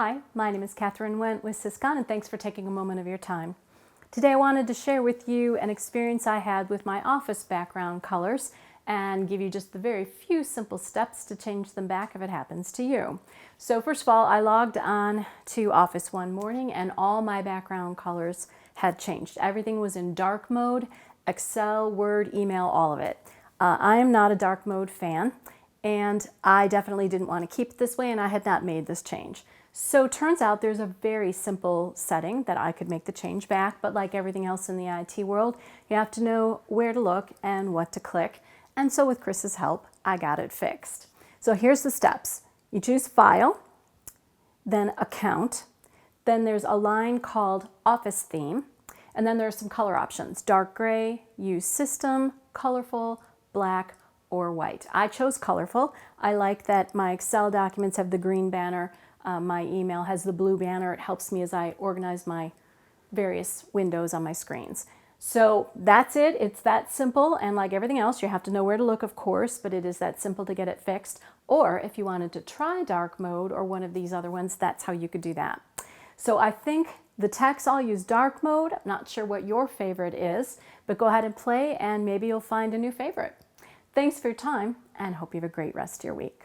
Hi, my name is Catherine Went with Syscon, and thanks for taking a moment of your time. Today I wanted to share with you an experience I had with my office background colors and give you just the very few simple steps to change them back if it happens to you. So first of all, I logged on to Office one morning and all my background colors had changed. Everything was in dark mode, Excel, Word, email, all of it. I am not a dark mode fan, and I definitely didn't want to keep it this way, and I had not made this change. So it turns out there's a very simple setting that I could make the change back, but like everything else in the IT world, you have to know where to look and what to click. And so with Chris's help, I got it fixed. So here's the steps. You choose File, then Account, then there's a line called Office Theme, and then there's some color options. Dark gray, use System, colorful, black, or white. I chose colorful. I like that my Excel documents have the green banner. My email has the blue banner. It helps me as I organize my various windows on my screens. So that's it. It's that simple, and like everything else, you have to know where to look, of course, but it is that simple to get it fixed. Or if you wanted to try dark mode or one of these other ones, that's how you could do that. So I think the text, I'll use dark mode. I'm not sure what your favorite is, but go ahead and play and maybe you'll find a new favorite. Thanks for your time and hope you have a great rest of your week.